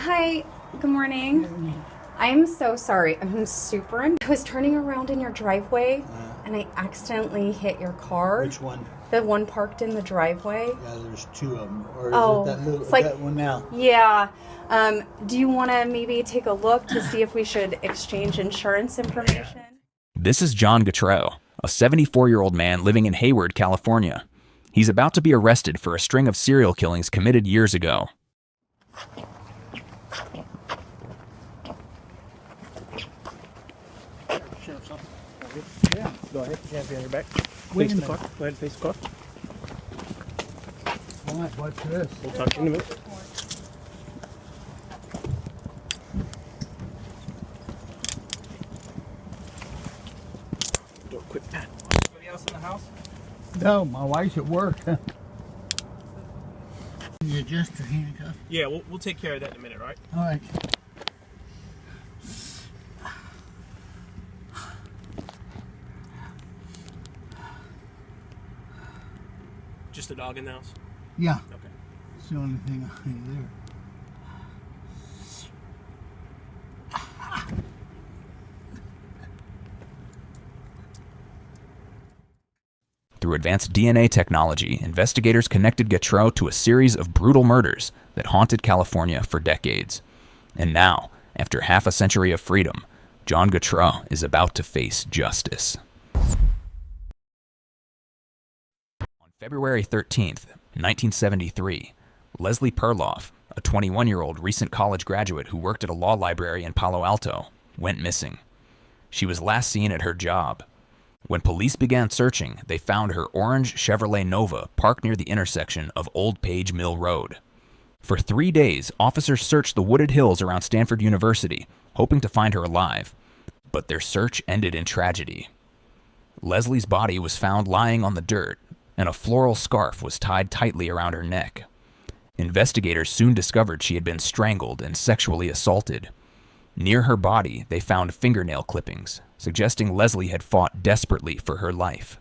Hi, good morning. I'm so sorry. I was turning around in your driveway and I accidentally hit your car. Which one? The one parked in the driveway. Yeah, there's two of them. Or is it that one now? Yeah. Do you want to maybe take a look to see if we should exchange insurance information? This is John Getreu, a 74-year-old man living in Hayward, California. He's about to be arrested for a string of serial killings committed years ago. Yeah, go ahead. You have your back. Face the car. Go ahead and face the car. What's this? We'll talk in a minute. Do a quick pat. Anybody else in the house? No, my wife's at work. You adjust the handcuff? Yeah, we'll take care of that in a minute, all right? All right. Just a dog in the house? Yeah. Okay. It's the only thing I need there. Through advanced DNA technology, investigators connected Getreu to a series of brutal murders that haunted California for decades. And now, after half a century of freedom, John Getreu is about to face justice. On February 13th, 1973, Leslie Perlov, a 21-year-old recent college graduate who worked at a law library in Palo Alto, went missing. She was last seen at her job. When police began searching, they found her orange Chevrolet Nova parked near the intersection of Old Page Mill Road. For 3 days, officers searched the wooded hills around Stanford University, hoping to find her alive. But their search ended in tragedy. Leslie's body was found lying on the dirt, and a floral scarf was tied tightly around her neck. Investigators soon discovered she had been strangled and sexually assaulted. Near her body, they found fingernail clippings, suggesting Leslie had fought desperately for her life.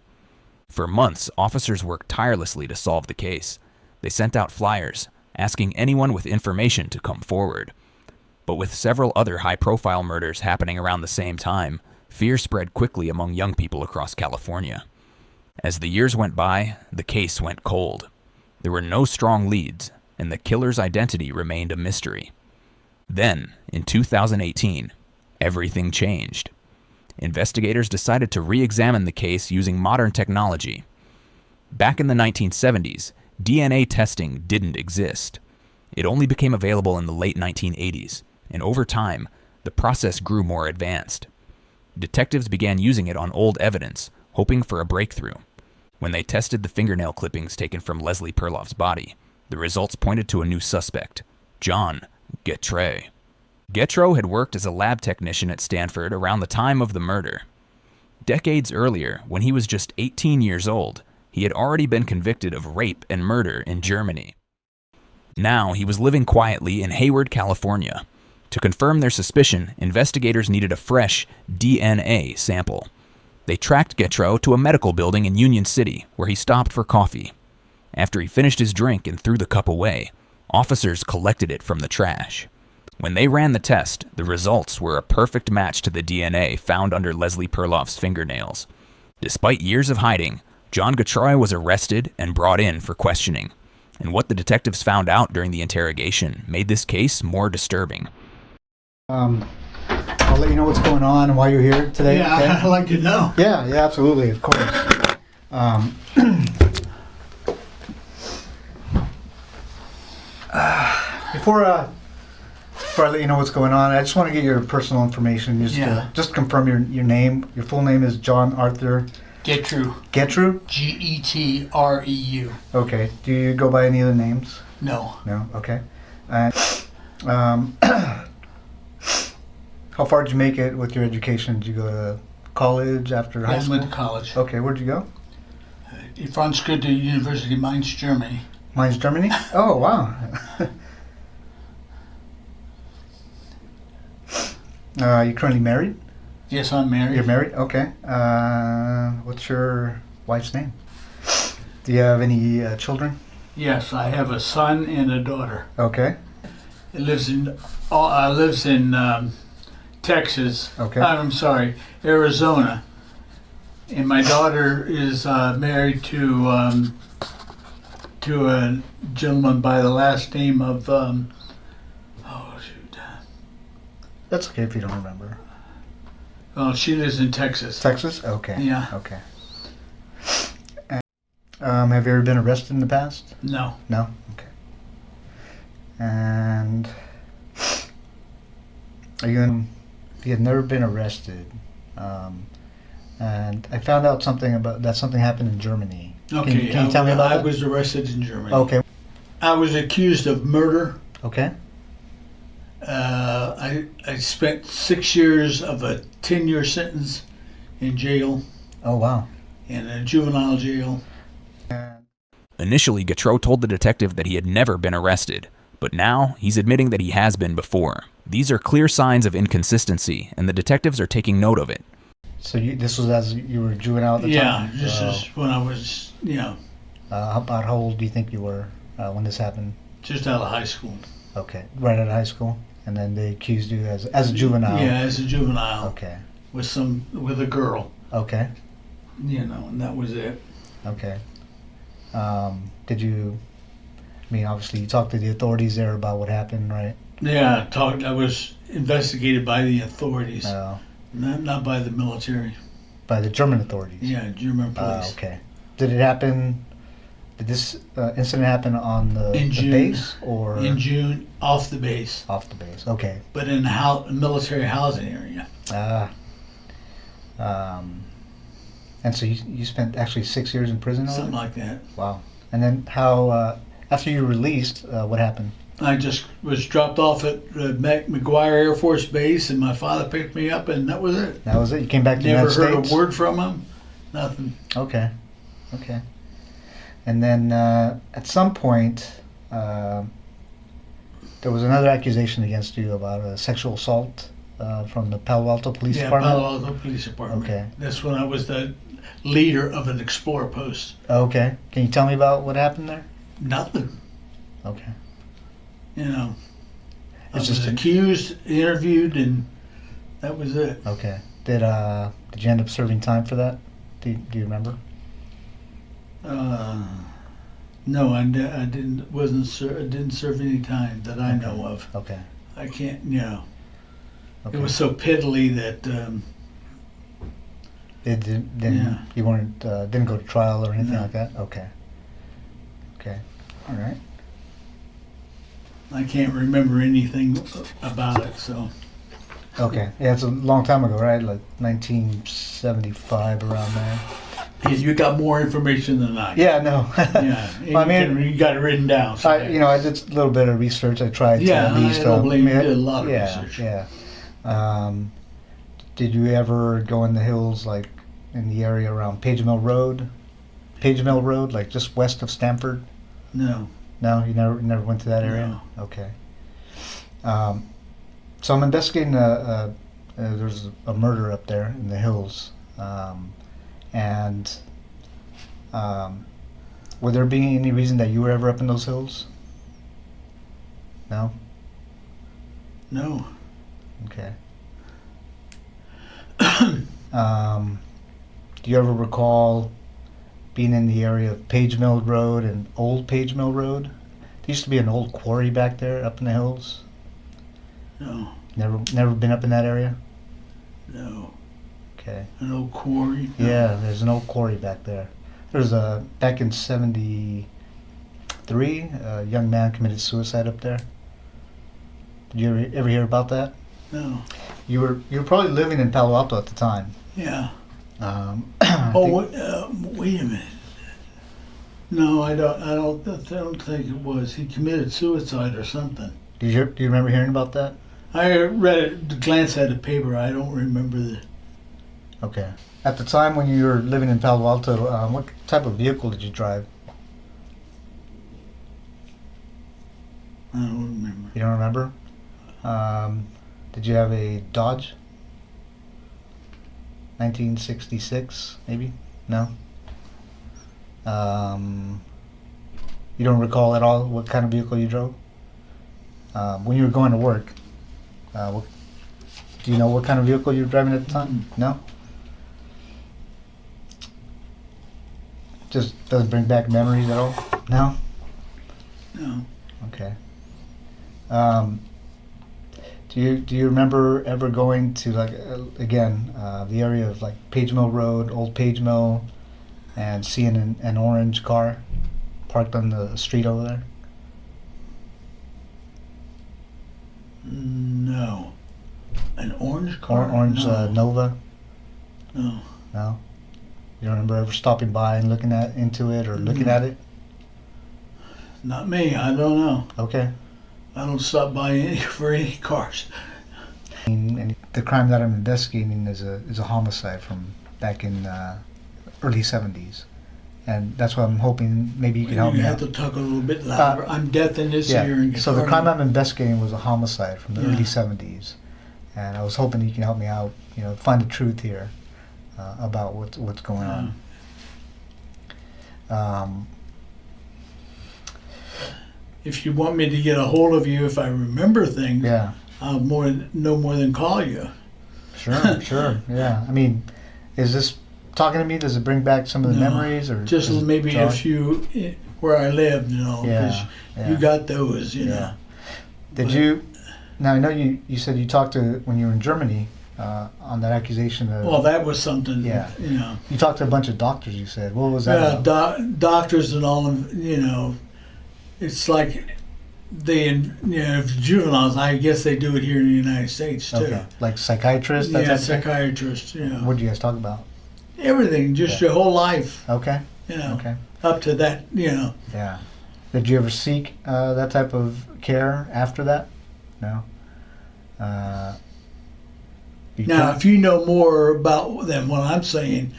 For months, officers worked tirelessly to solve the case. They sent out flyers, asking anyone with information to come forward. But with several other high-profile murders happening around the same time, fear spread quickly among young people across California. As the years went by, the case went cold. There were no strong leads, and the killer's identity remained a mystery. Then, in 2018, everything changed. Investigators decided to re-examine the case using modern technology. Back in the 1970s, DNA testing didn't exist. It only became available in the late 1980s, and over time, the process grew more advanced. Detectives began using it on old evidence, hoping for a breakthrough. When they tested the fingernail clippings taken from Leslie Perlov's body, the results pointed to a new suspect, John Getreu. Getreu had worked as a lab technician at Stanford around the time of the murder. Decades earlier, when he was just 18 years old, he had already been convicted of rape and murder in Germany. Now he was living quietly in Hayward, California. To confirm their suspicion, investigators needed a fresh DNA sample. They tracked Getreu to a medical building in Union City, where he stopped for coffee. After he finished his drink and threw the cup away, officers collected it from the trash. When they ran the test, the results were a perfect match to the DNA found under Leslie Perlov's fingernails. Despite years of hiding, John Getreu was arrested and brought in for questioning. And what the detectives found out during the interrogation made this case more disturbing. I'll let you know what's going on and why you're here today. Yeah, okay? I'd like to know. Yeah, absolutely, of course. Before I let you know what's going on, I just want to get your personal information. Just confirm your name. Your full name is John Arthur Getreu. Getreu? Getreu. Okay. Do you go by any other names? No. No? Okay. How far did you make it with your education? Did you go to college after high I school? went to college. Okay, where'd you go? Frankfurt University, Mainz, Germany. Mainz, Germany? Oh, wow. You currently married? Yes, I'm married. You're married? Okay. What's your wife's name? Do you have any children? Yes, I have a son and a daughter. Okay. lives in Texas. Okay. I'm sorry, Arizona. And my daughter is married to a gentleman by the last name of That's okay if you don't remember. well, she lives in Texas. Texas? Okay. Yeah. Okay. Have you ever been arrested in the past? No. No? Okay. And you had never been arrested. And I found out something happened in Germany. Okay. Can you tell me about I it? was arrested in Germany. Okay. I was accused of murder. Okay. I spent 6 years of a 10-year sentence in jail, Oh, wow. in a juvenile jail. Initially, Getreu told the detective that he had never been arrested, but now he's admitting that he has been before. These are clear signs of inconsistency, and the detectives are taking note of it. So this was as you were juvenile at the Yeah, time? this is when I was, About how old do you think you were when this happened? just out of high school. Okay. Right out of high school? And then they accused you as a juvenile? Yeah, as a juvenile Okay. with a girl, Okay. and that was it. Okay. Did you, obviously you talked to the authorities there about what happened, right? Yeah, I was investigated by the authorities, No. not by the military. By the German authorities? Yeah, German police. Okay. Did this incident happen on the In June. base or In June, off the base, off the base? Okay. but in a military housing area. And so you spent actually 6 years in prison? Something over like that. there? Wow. And then how, after you were released, what happened? I just was dropped off at McGuire Air Force Base, and my father picked me up, and that was it. That was it? You came back to the Never United heard States? a word from him. Nothing. Okay. Okay. And then at some point, there was another accusation against you about a sexual assault from the Palo Alto Police Department? Palo Alto Police Department. Okay. That's when I was the leader of an Explorer post. Okay. Can you tell me about what happened there? Nothing. Okay. I It's was just accused, interviewed, and that was it. Okay. Did you end up serving time for that? Do you remember? No, I didn't. I didn't serve any time that I know of. Okay. I can't. Okay. It was so piddly that. It didn't. Yeah. You weren't didn't go to trial or anything No. like that. Okay. Okay. All right. I can't remember anything about it, so. Okay. Yeah, it's a long time ago, right? Like 1975, around there. Yeah, you got more information than I. Yeah. No. Yeah, Well, I mean, you got it written down. So I did a little bit of research. I tried to Yeah, at least. I don't blame you. I You did a lot of yeah, research. Yeah. Did you ever go in the hills, like in the area around Page Mill Road? Page Mill Road, like just west of Stanford? No. No, you never went to that area. No. Okay. So I'm investigating. There's a murder up there in the hills, and would there be any reason that you were ever up in those hills? No. No. Okay. Do you ever recall being in the area of Page Mill Road and Old Page Mill Road? There used to be an old quarry back there up in the hills. No. Never been up in that area? No. Okay. An old quarry. No. Yeah, there's an old quarry back there. There's back in '73, a young man committed suicide up there. Did you ever hear about that? No. You were probably living in Palo Alto at the time. Yeah. I Oh, think- wait a minute. No, I don't think it was. He committed suicide or something. do you remember hearing about that? I read it, glanced at the paper. I don't remember the. Okay. At the time when you were living in Palo Alto, what type of vehicle did you drive? I don't remember. You don't remember? Did you have a Dodge? 1966, maybe? No? You don't recall at all what kind of vehicle you drove? when you were going to work, do you know what kind of vehicle you were driving at the time? No? Just doesn't bring back memories at all? No? No. Okay. Do you remember ever going to, like, the area of, like, Page Mill Road, Old Page Mill, and seeing an orange car parked on the street over there? No. An orange car? Orange No. Nova? No. No? You don't remember ever stopping by and looking into it or looking at it? Not me. I don't know. Okay. I don't stop by for any cars. And the crime that I'm investigating is a homicide from back in early 70s. And that's why I'm hoping maybe you can help me You out. have to talk a little bit louder. I'm deaf in this ear and So the guitar. crime I'm investigating was a homicide from the Yeah. early 70s. And I was hoping you can help me out, find the truth here about what's going on. If you want me to get a hold of you, if I remember things, Yeah, I'll no more than call you. sure, sure, yeah. I mean, is this talking to me? Does it bring back some of the No, memories, or Just does it maybe jar? if you, where I lived, because Yeah, you yeah. got those, you know. Yeah. Did But- you? Now I know you said you talked to when you were in Germany on that accusation of. Well, that was something, Yeah. you know. You talked to a bunch of doctors. You said, what was that? Yeah, about? doctors and all, you know, it's like juveniles, I guess they do it here in the United States too. Okay, like psychiatrists. That Yeah, type of thing? psychiatrists, you know. What did you guys talk about? Everything, just Yeah. your whole life, Okay, you know, okay, up to that, you know. yeah. Did you ever seek that type of care after that? No. You Now, can't- if you know more about than what I'm saying,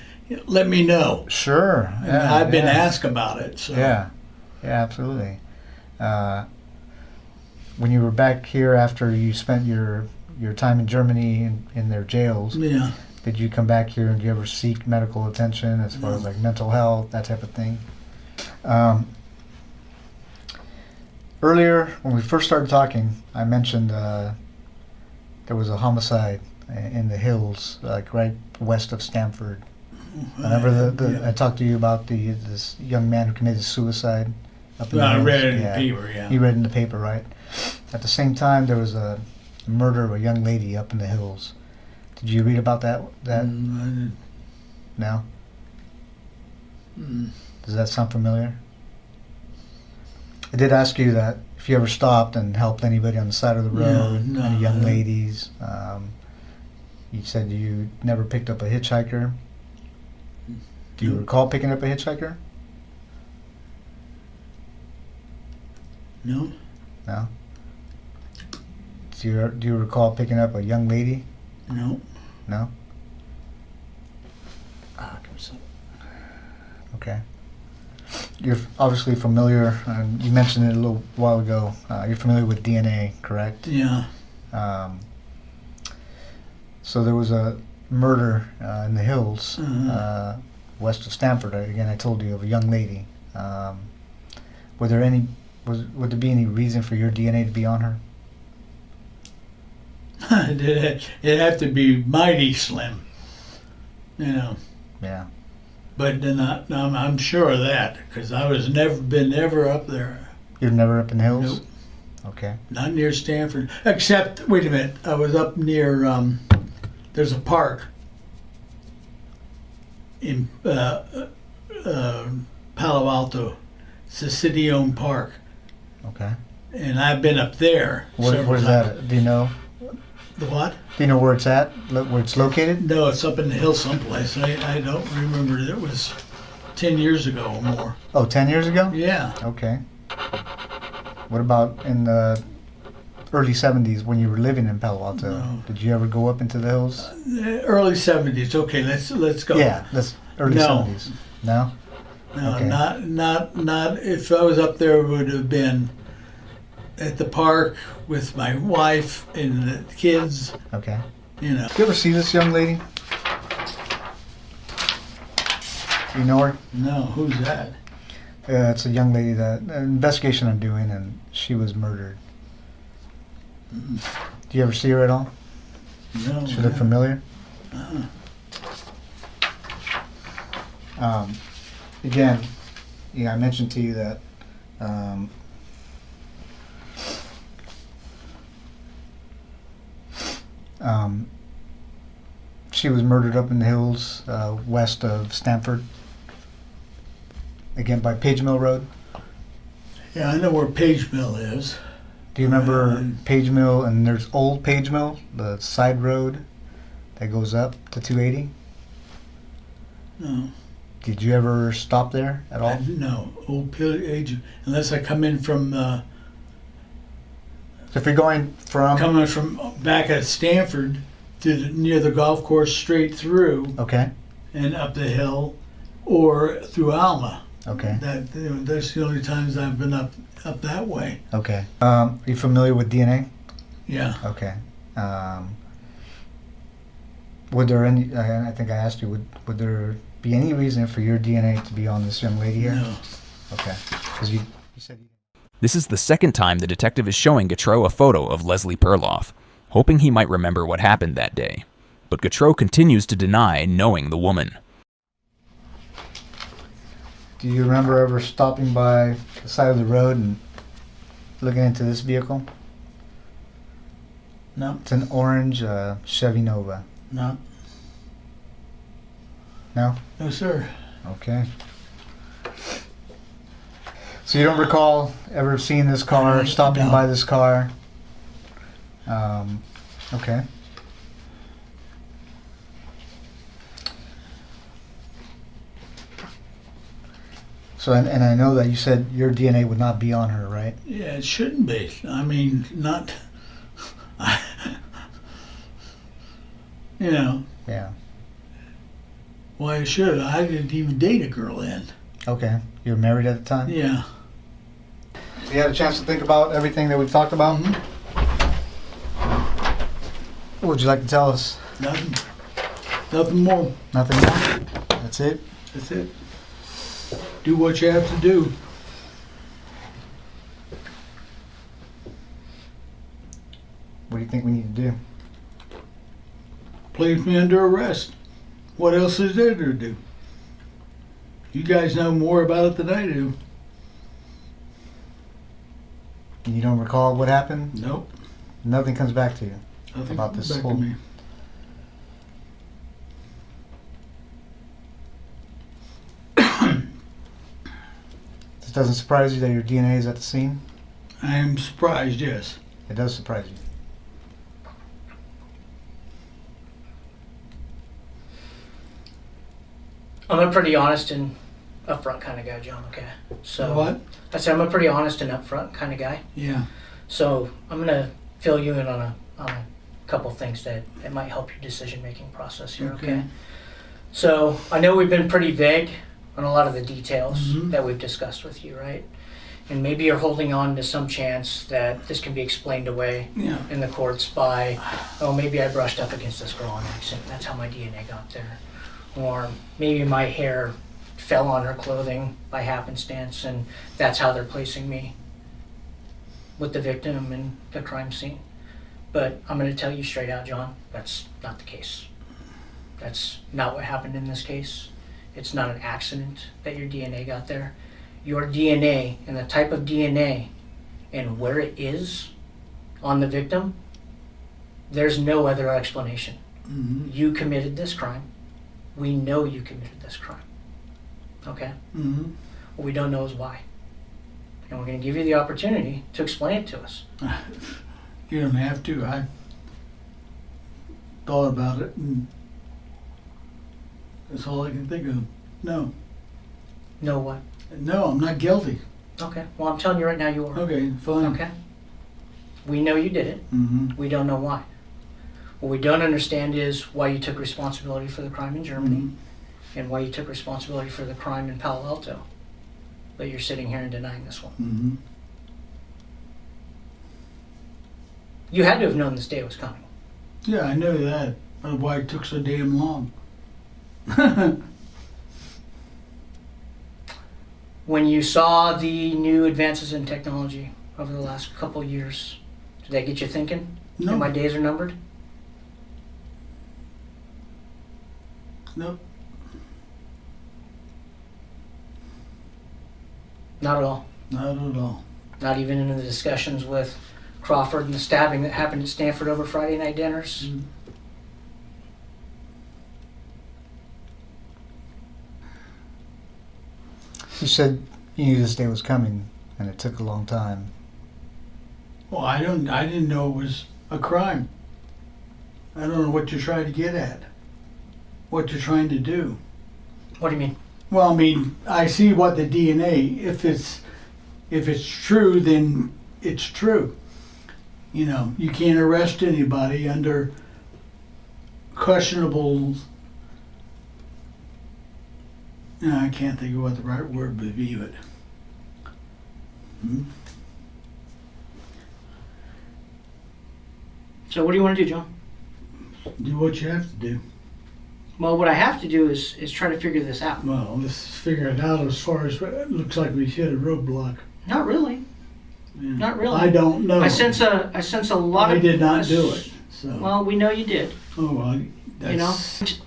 let me know. Sure. And Yeah, I've been yeah. asked about it, so. Yeah, yeah, absolutely. When you were back here after you spent your time in Germany in their jails, Yeah. did you come back here and did you ever seek medical attention as far as like mental health, that type of thing? Earlier, when we first started talking, I mentioned there was a homicide in the hills, like right west of Stanford. Remember I talked to you about this young man who committed suicide up in the I hills? read it in the Yeah. paper, yeah. You read in the paper, right? At the same time, there was a murder of a young lady up in the hills. Did you read about that? No? Does that sound familiar? I did ask you that if you ever stopped and helped anybody on the side of the road, no, any young I- ladies. You said you never picked up a hitchhiker. Do you No. recall picking up a hitchhiker? No? No. Do you recall picking up a young lady? No? No. Ah, come on. Okay. You're obviously familiar, and you mentioned it a little while ago. You're familiar with DNA, correct? Yeah. So there was a murder in the hills, Mhm. west of Stanford. Again, I told you of a young lady. Would there be any reason for your DNA to be on her? It'd have to be mighty slim, you know. Yeah. But then I'm sure of that, because I was never up there. You're never up in the hills? Nope. Okay. Not near Stanford. Except, wait a minute, I was up near, there's a park in Palo Alto. It's a city-owned park. Okay. And I've been up there. several Where's times. that? Do you know? The what? Do you know where it's at? Where it's located? No, it's up in the hill someplace. I don't remember. It was 10 years ago or more. Oh, 10 years ago? Yeah. Okay. What about in the early 70s when you were living in Palo Alto? No. Did you ever go up into the hills? Early 70s. Okay, let's go. Yeah, that's early No. 70s. No? No, Okay. not. If I was up there, it would have been at the park with my wife and the kids. Okay. You know. Did you ever see this young lady? You know her? No, who's that? It's a young lady that an investigation I'm doing, and she was murdered. Do you ever see her at all? No. She look familiar? Again, I mentioned to you that she was murdered up in the hills west of Stanford. Again, by Page Mill Road. Yeah, I know where Page Mill is. Do you remember Page Mill? And there's Old Page Mill, the side road that goes up to 280. No. Did you ever stop there at all? No. Old Page, unless I come in from So if you're going from back at Stanford to near the golf course straight through okay, and up the hill, or through Alma. okay, That's the only times I've been up that way. okay. Are you familiar with DNA? Yeah. Okay. Would there any? I think I asked you. Would there be any reason for your DNA to be on this young lady here? No. Okay. Because you said you. This is the second time the detective is showing Getreu a photo of Leslie Perlov, hoping he might remember what happened that day. But Getreu continues to deny knowing the woman. Do you remember ever stopping by the side of the road and looking into this vehicle? No. It's an orange Chevy Nova. No. No? No, sir. Okay. So you don't recall ever seeing this car, stopping No. by this car? Okay. So, and I know that you said your DNA would not be on her, right? Yeah, it shouldn't be. I mean, not. You know, Yeah. why should I? I didn't even date a girl then. Okay. You were married at the time? Yeah. You had a chance to think about everything that we've talked about? What would you like to tell us? Nothing. Nothing more. Nothing more? That's it? That's it. Do what you have to do. What do you think we need to do? Place me under arrest. What else is there to do? You guys know more about it than I do. You don't recall what happened? Nope. Nothing comes back to you? Nothing About this back to whole- me. This doesn't surprise you that your DNA is at the scene? I am surprised, yes. It does surprise you. I'm a pretty honest and upfront kind of guy, John, okay? So What? I said I'm a pretty honest and upfront kind of guy. Yeah. So I'm gonna fill you in on a couple things that might help your decision-making process here, okay? So I know we've been pretty vague on a lot of the details Mhm. that we've discussed with you, right? And maybe you're holding on to some chance that this can be explained away Yeah. in the courts by, oh, maybe I brushed up against this girl on accident, and that's how my DNA got there. Or maybe my hair fell on her clothing by happenstance, and that's how they're placing me with the victim and the crime scene. But I'm going to tell you straight out, John, that's not the case. That's not what happened in this case. It's not an accident that your DNA got there. Your DNA and the type of DNA and where it is on the victim, there's no other explanation. Mm-hmm. You committed this crime. We know you committed this crime. Okay? Mm-hmm. What we don't know is why. And we're going to give you the opportunity to explain it to us. You don't have to. I thought about it, and that's all I can think of. No. Know what? No, I'm not guilty. Okay. Well, I'm telling you right now you are. Okay, fine. Okay? We know you did it. Mm-hmm. We don't know why. What we don't understand is why you took responsibility for the crime in Germany and why you took responsibility for the crime in Palo Alto. But you're sitting here and denying this one. Mm-hmm. You had to have known this day was coming. Yeah, I know that. That's why it took so damn long. When you saw the new advances in technology over the last couple years, Did that get you thinking? No. And my days are numbered? Nope. Not at all. Not at all. Not even in the discussions with Crawford and the stabbing that happened at Stanford over Friday night dinners? You said you knew this day was coming, and it took a long time. Well, I didn't know it was a crime. I don't know what you're trying to get at. What you're trying to do. What do you mean? Well, I mean, I see what the DNA. If it's true, then it's true. You know, you can't arrest anybody under questionable. No, I can't think of what the right word would be, but. So what do you want to do, John? Do what you have to do. Well, what I have to do is try to figure this out. Well, let's figure it out as far as it looks like we hit a roadblock. Not really. Yeah. Not really. I don't know. I sense a lot of. I did not do it. So. Well, we know you did. Oh well. That's, You know.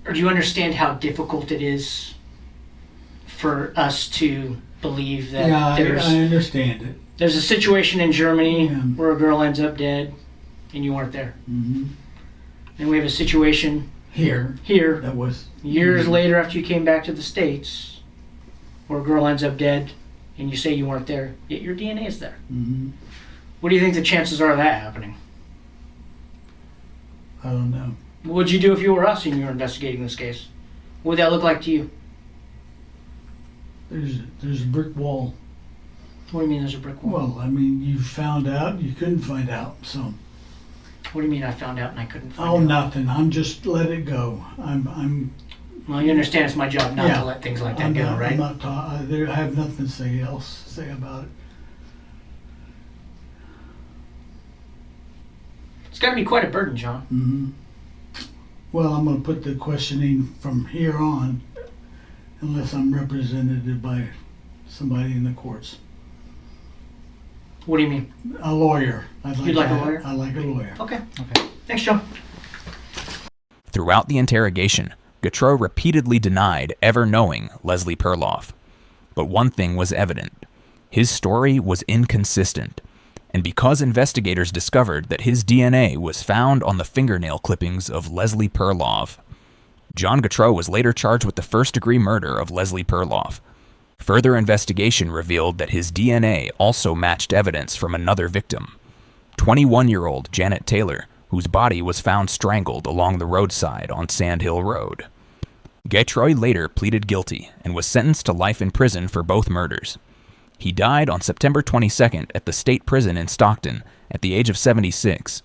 Or do you understand how difficult it is for us to believe that Yeah, there's I understand it. there's a situation in Germany Yeah. where a girl ends up dead, and you weren't there. Mm-hmm. And we have a situation Here, here that was years later after you came back to the States, where a girl ends up dead, and you say you weren't there, yet your DNA is there. Mm-hmm. What do you think the chances are of that happening? I don't know. What would you do if you were us and you were investigating this case? What would that look like to you? There's a brick wall. What do you mean there's a brick wall? Well, I mean, you found out, you couldn't find out. So, What do you mean I found out and I couldn't find oh, out? nothing. I'm just let it go. I'm. Well, you understand it's my job not Yeah. to let things like that I'm go, not, right? I'm not. I have nothing to say about it. It's got to be quite a burden, John. Mm-hmm. Well, I'm going to put the questioning from here on, unless I'm represented by somebody in the courts. What do you mean? A lawyer. You'd like a lawyer? I like a lawyer. Okay. Thanks, John. Throughout the interrogation, Getreu repeatedly denied ever knowing Leslie Perlov. But one thing was evident. His story was inconsistent. And because investigators discovered that his DNA was found on the fingernail clippings of Leslie Perlov, John Getreu was later charged with the first-degree murder of Leslie Perlov. Further investigation revealed that his DNA also matched evidence from another victim, 21-year-old Janet Taylor, whose body was found strangled along the roadside on Sand Hill Road. Getreu later pleaded guilty and was sentenced to life in prison for both murders. He died on September 22nd at the state prison in Stockton at the age of 76,